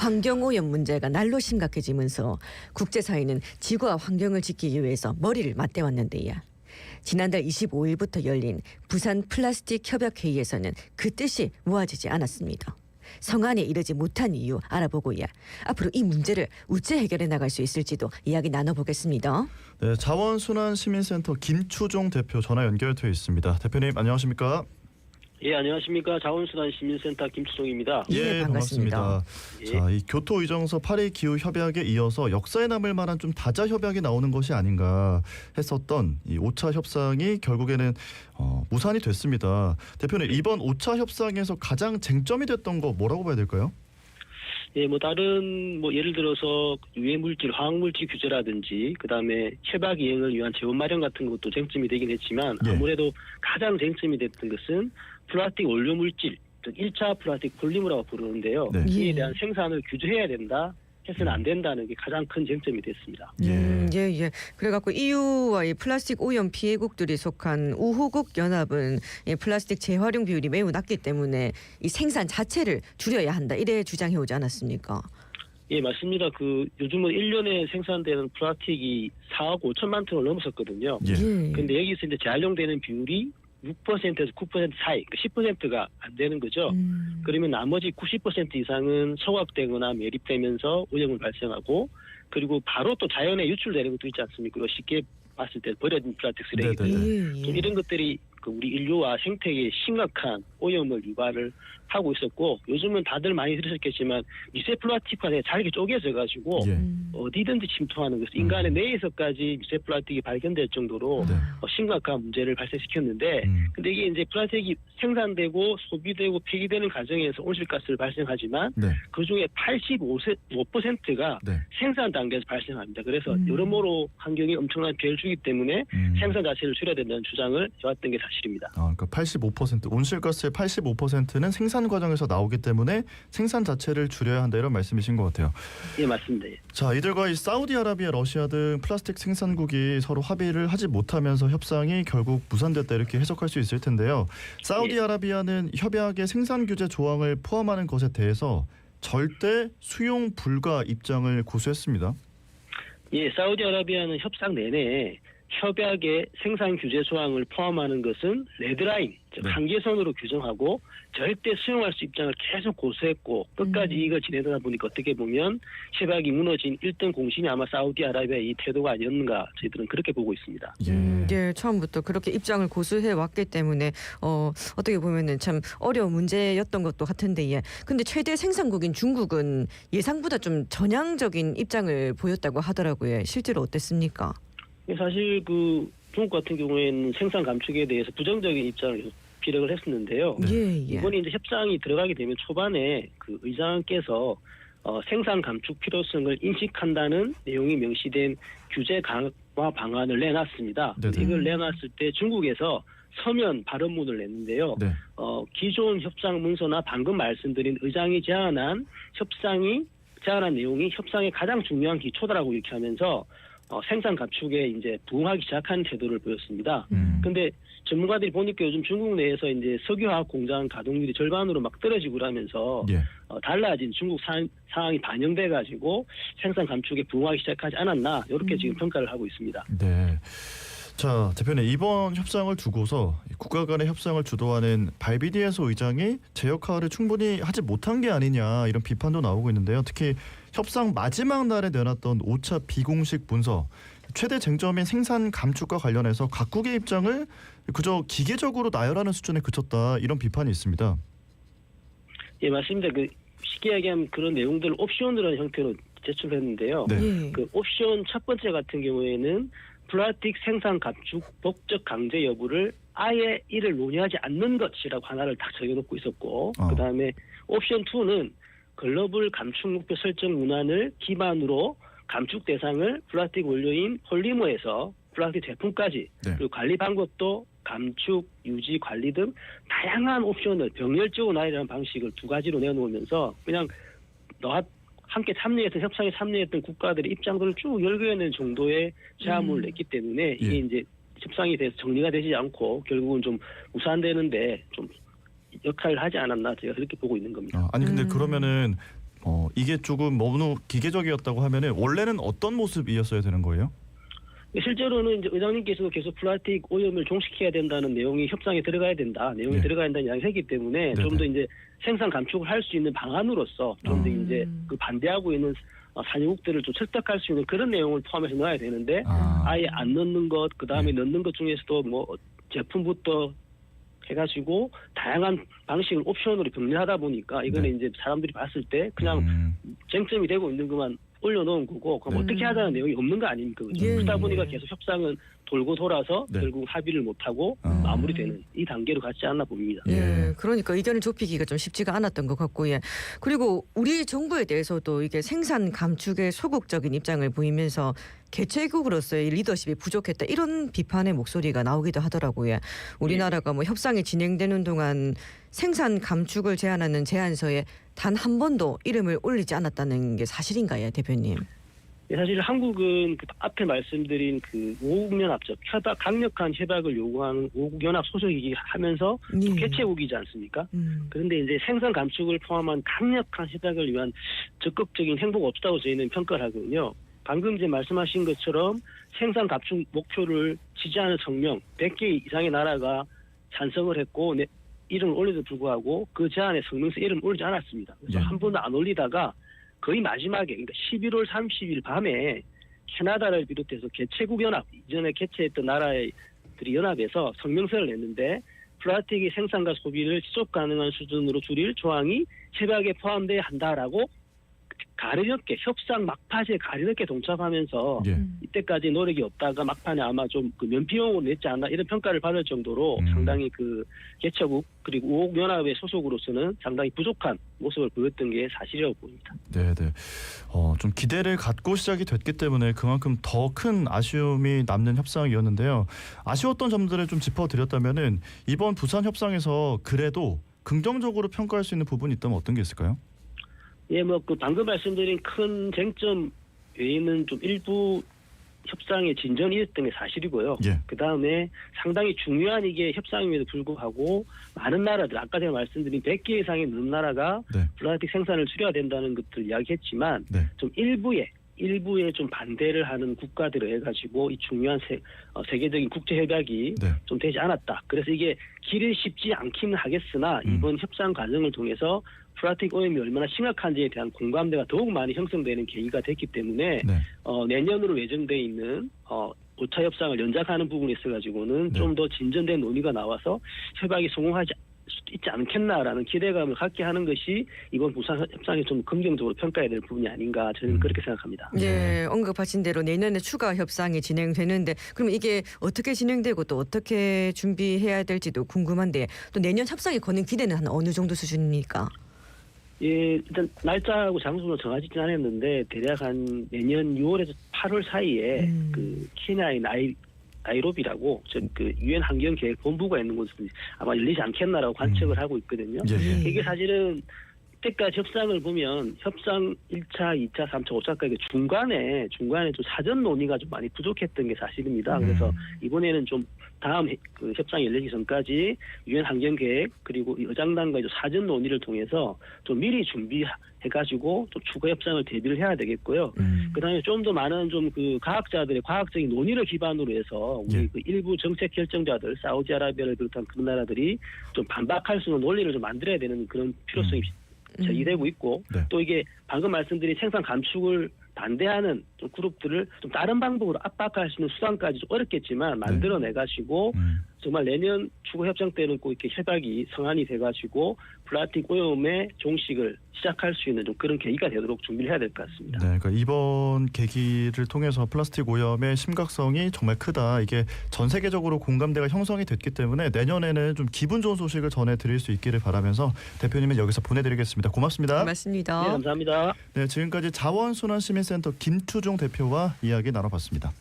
환경오염 문제가 날로 심각해지면서 국제사회는 지구와 환경을 지키기 위해서 머리를 맞대왔는데요. 지난달 25일부터 열린 부산 플라스틱 협약회의에서는 그 뜻이 모아지지 않았습니다. 성안에 이르지 못한 이유 알아보고요. 앞으로 이 문제를 우째 해결해 나갈 수 있을지도 이야기 나눠보겠습니다. 네, 자원순환시민센터 김추종 대표 전화 연결되어 있습니다. 대표님 안녕하십니까? 예, 안녕하십니까. 자원순환시민센터 김추종입니다. 예, 반갑습니다. 예. 자, 이 교토의정서 파리 기후 협약에 이어서 역사에 남을 만한 좀 다자 협약이 나오는 것이 아닌가 했었던 이 5차 협상이 결국에는 무산이 됐습니다. 대표님, 이번 5차 협상에서 가장 쟁점이 됐던 거 뭐라고 봐야 될까요? 예, 다른 예를 들어서 유해물질, 화학물질 규제라든지 그다음에 협약 이행을 위한 재원 마련 같은 것도 쟁점이 되긴 했지만 예. 아무래도 가장 쟁점이 됐던 것은 플라스틱 원료 물질, 즉 1차 플라스틱 폴리머라고 부르는데요. 네. 이에 대한 생산을 규제해야 된다. 해서는 안 된다는 게 가장 큰 쟁점이 됐습니다. 예. 그래갖고 EU와 이 플라스틱 오염 피해국들이 속한 우호국 연합은 이 플라스틱 재활용 비율이 매우 낮기 때문에 이 생산 자체를 줄여야 한다. 이래 주장해 오지 않았습니까? 예, 맞습니다. 요즘은 1년에 생산되는 플라스틱이 4억 5천만 톤을 넘었었거든요. 예. 근데 여기서 이제 재활용되는 비율이 6%에서 9% 사이, 10%가 안 되는 거죠. 그러면 나머지 90% 이상은 소각되거나 매립되면서 오염을 발생하고, 그리고 바로 또 자연에 유출되는 것도 있지 않습니까? 쉽게 봤을 때 버려진 플라스틱 쓰레기들. 좀 이런 것들이 우리 인류와 생태계에 심각한 오염을 유발을 하고 있었고, 요즘은 다들 많이 들으셨겠지만 미세 플라스틱화에 잘게 쪼개져 가지고 예. 어디든지 침투하는 것을 인간의 뇌에서까지 미세 플라스틱이 발견될 정도로 네. 심각한 문제를 발생시켰는데, 근데 이게 이제 플라스틱이 생산되고 소비되고 폐기되는 과정에서 온실가스를 발생하지만 네. 그 중에 85%가 네. 생산 단계에서 발생합니다. 그래서 여러모로 환경에 엄청난 피해를 주기 때문에 생산 자체를 줄여야 된다는 주장을 해왔던 게 사실입니다. 그러니까 85% 온실가스의 85%는 생산 과정에서 나오기 때문에 생산 자체를 줄여야 한다 이런 말씀이신 것 같아요. 예, 맞습니다. 예. 자, 이들과 이 사우디아라비아, 러시아 등 플라스틱 생산국이 서로 합의를 하지 못하면서 협상이 결국 무산됐다 이렇게 해석할 수 있을 텐데요. 사우디아라비아는 협약의 생산 규제 조항을 포함하는 것에 대해서 절대 수용 불가 입장을 고수했습니다. 예, 사우디아라비아는 협상 내내 협약의 생산 규제 조항을 포함하는 것은 레드라인, 즉 네. 한계선으로 규정하고 절대 수용할 수 입장을 계속 고수했고 끝까지 이걸 지내다 보니까 어떻게 보면 협약이 무너진 1등 공신이 아마 사우디아라비아의 이 태도가 아니었는가 저희들은 그렇게 보고 있습니다. 예, 처음부터 그렇게 입장을 고수해 왔기 때문에 어떻게 보면은 참 어려운 문제였던 것도 같은데, 예. 근데 최대 생산국인 중국은 예상보다 좀 전향적인 입장을 보였다고 하더라고요. 실제로 어땠습니까? 사실 중국 같은 경우에는 생산 감축에 대해서 부정적인 입장을 계속 피력을 했었는데요. 예. 이번에 이제 협상이 들어가게 되면 초반에 의장께서 생산 감축 필요성을 인식한다는 내용이 명시된 규제 강화 방안을 내놨습니다. 네네. 이걸 내놨을 때 중국에서 서면 발언문을 냈는데요. 네. 기존 협상 문서나 방금 말씀드린 의장이 제안한 내용이 협상의 가장 중요한 기초다라고 이렇게 하면서 생산 감축에 이제 부응하기 시작한 태도를 보였습니다. 근데 전문가들이 보니까 요즘 중국 내에서 이제 석유화학 공장 가동률이 절반으로 막 떨어지고 그러면서 예. 달라진 중국 상황이 반영돼 가지고 생산 감축에 부응하기 시작하지 않았나 이렇게 지금 평가를 하고 있습니다. 네. 자, 대표님, 이번 협상을 두고서 국가 간의 협상을 주도하는 발비디에소 의장이 제 역할을 충분히 하지 못한 게 아니냐 이런 비판도 나오고 있는데요. 특히 협상 마지막 날에 내놨던 5차 비공식 문서, 최대 쟁점인 생산 감축과 관련해서 각국의 입장을 그저 기계적으로 나열하는 수준에 그쳤다 이런 비판이 있습니다. 예, 맞습니다. 쉽게 얘기하면 그런 내용들을 옵션이라는 형태로 제출했는데요. 네. 옵션 첫 번째 같은 경우에는 플라스틱 생산 감축 법적 강제 여부를 아예 이를 논의하지 않는 것이라고 하나를 딱 정해놓고 있었고, 그다음에 옵션 2는 글로벌 감축 목표 설정 문안을 기반으로 감축 대상을 플라스틱 원료인 폴리머에서 플라스틱 제품까지, 네. 그리고 관리 방법도 감축, 유지, 관리 등 다양한 옵션을 병렬적으로 나열하는 방식을 두 가지로 내놓으면서 그냥 함께 참여했던 협상에 참여했던 국가들의 입장들을 쭉 열거해낸 정도의 제안문을 냈기 때문에 이게 이제 협상에 대해서 정리가 되지 않고 결국은 좀 무산되는데 좀 역할을 하지 않았나 제가 그렇게 보고 있는 겁니다. 아니 근데 그러면은 이게 조금 너무 기계적이었다고 하면은 원래는 어떤 모습이었어야 되는 거예요? 실제로는 이제 의장님께서도 계속 플라스틱 오염을 종식해야 된다는 내용이 협상에 들어가야 된다, 내용이 네. 들어가야 된다는 이야기를 했기 때문에 좀 더 이제 생산 감축을 할 수 있는 방안으로서 좀 더 이제 그 반대하고 있는 산유국들을 좀 설득할 수 있는 그런 내용을 포함해서 넣어야 되는데 아예 안 넣는 것, 그 다음에 넣는 것 중에서도 뭐 제품부터 해가지고 다양한 방식을 옵션으로 병렬하다 보니까 이거는 이제 사람들이 봤을 때 그냥 쟁점이 되고 있는 것만 올려놓은 거고 그럼 어떻게 하자는 내용이 없는 거 아닙니까? 그죠? 예. 그러다 보니까 계속 협상은 돌고 돌아서 네. 결국 합의를 못하고 마무리되는 이 단계로 갔지 않나 봅니다. 예, 그러니까 의견을 좁히기가 좀 쉽지가 않았던 것 같고, 예. 그리고 우리 정부에 대해서도 이게 생산 감축에 소극적인 입장을 보이면서 개최국으로서의 리더십이 부족했다 이런 비판의 목소리가 나오기도 하더라고요. 우리나라가 뭐 협상이 진행되는 동안 생산 감축을 제한하는 제안서에 단 한 번도 이름을 올리지 않았다는 게 사실인가요, 대표님? 사실 한국은 그 앞에 말씀드린 그 5국 연합적 강력한 협약을 요구하는 5국 연합 소속이기 하면서 예. 개최국이지 않습니까? 그런데 이제 생산 감축을 포함한 강력한 협약을 위한 적극적인 행보가 없다고 저희는 평가를 하거든요. 방금 이제 말씀하신 것처럼 생산 감축 목표를 지지하는 성명 100개 이상의 나라가 찬성을 했고 이름을 올려도 불구하고 그 제안에 성명서 이름을 올리지 않았습니다. 그래서 예. 한 번도 안 올리다가 거의 마지막에 그러니까 11월 30일 밤에 캐나다를 비롯해서 개최국 연합 이전에 개최했던 나라들이 연합에서 성명서를 냈는데 플라스틱의 생산과 소비를 지속 가능한 수준으로 줄일 조항이 협약에 포함돼야 한다라고 가르늦게 협상 막바지에 가르늦게 동참하면서 예. 이때까지 노력이 없다가 막판에 아마 좀 그 면피용으로 냈지 않나 이런 평가를 받을 정도로 상당히 그 개최국 그리고 5국 연합의 소속으로서는 상당히 부족한 모습을 보였던 게 사실이라고 봅니다. 네. 좀 기대를 갖고 시작이 됐기 때문에 그만큼 더 큰 아쉬움이 남는 협상이었는데요. 아쉬웠던 점들을 좀 짚어드렸다면은 이번 부산 협상에서 그래도 긍정적으로 평가할 수 있는 부분이 있다면 어떤 게 있을까요? 예, 뭐 그 방금 말씀드린 큰 쟁점 외에는 좀 일부 협상의 진전이 있었던 게 사실이고요. 예. 그 다음에 상당히 중요한 이게 협상임에도 불구하고 많은 나라들 아까 제가 말씀드린 100개 이상의 넘는 나라가 네. 플라스틱 생산을 줄여야 된다는 것들 이야기했지만 네. 좀 일부에 좀 반대를 하는 국가들을 해가지고 이 중요한 세계적인 국제 협약이 네. 좀 되지 않았다. 그래서 이게 길이 쉽지 않기는 하겠으나 이번 협상 과정을 통해서 플라스틱 오염이 얼마나 심각한지에 대한 공감대가 더욱 많이 형성되는 계기가 됐기 때문에 네. 내년으로 예정돼 있는 5차 협상을 연장하는 부분에 있어가지고는 네. 좀 더 진전된 논의가 나와서 협약이 성공하지 수도 있지 않겠나라는 기대감을 갖게 하는 것이 이번 부산 협상에 좀 긍정적으로 평가해야 될 부분이 아닌가 저는 그렇게 생각합니다. 예, 언급하신 대로 내년에 추가 협상이 진행되는데 그럼 이게 어떻게 진행되고 또 어떻게 준비해야 될지도 궁금한데 또 내년 협상에 거는 기대는 한 어느 정도 수준입니까? 예, 일단 날짜하고 장소는 정하지는 않았는데 대략 한 내년 6월에서 8월 사이에 그 케냐의 나이로비라고 그 유엔 환경 계획 본부가 있는 곳은 아마 열리지 않겠나라고 관측을 하고 있거든요. 예. 이게 사실은 이때까지 협상을 보면 협상 1차, 2차, 3차, 5차까지 중간에 좀 사전 논의가 좀 많이 부족했던 게 사실입니다. 그래서 이번에는 좀 다음 그 협상이 열리기 전까지 유엔 환경 계획 그리고 여장단과의 사전 논의를 통해서 좀 미리 준비해가지고 또 추가 협상을 대비를 해야 되겠고요. 그다음에 좀 더 많은 좀 그 과학자들의 과학적인 논의를 기반으로 해서 우리 그 일부 정책 결정자들 사우디아라비아를 비롯한 그런 나라들이 좀 반박할 수 있는 논리를 좀 만들어야 되는 그런 필요성이 제기되고 있고 네. 또 이게 방금 말씀드린 생산 감축을 반대하는 좀 그룹들을 좀 다른 방법으로 압박할 수 있는 수단까지 좀 어렵겠지만 만들어내가지고 정말 내년 추가 협상 때는 꼭 이렇게 협약이 성안이 돼가지고 플라스틱 오염의 종식을 시작할 수 있는 좀 그런 계기가 되도록 준비를 해야 될 것 같습니다. 네, 그러니까 이번 계기를 통해서 플라스틱 오염의 심각성이 정말 크다. 이게 전 세계적으로 공감대가 형성이 됐기 때문에 내년에는 좀 기분 좋은 소식을 전해드릴 수 있기를 바라면서 대표님은 여기서 보내드리겠습니다. 고맙습니다. 고맙습니다. 네, 감사합니다. 네, 지금까지 자원순환시민센터 김투중 대표와 이야기 나눠봤습니다.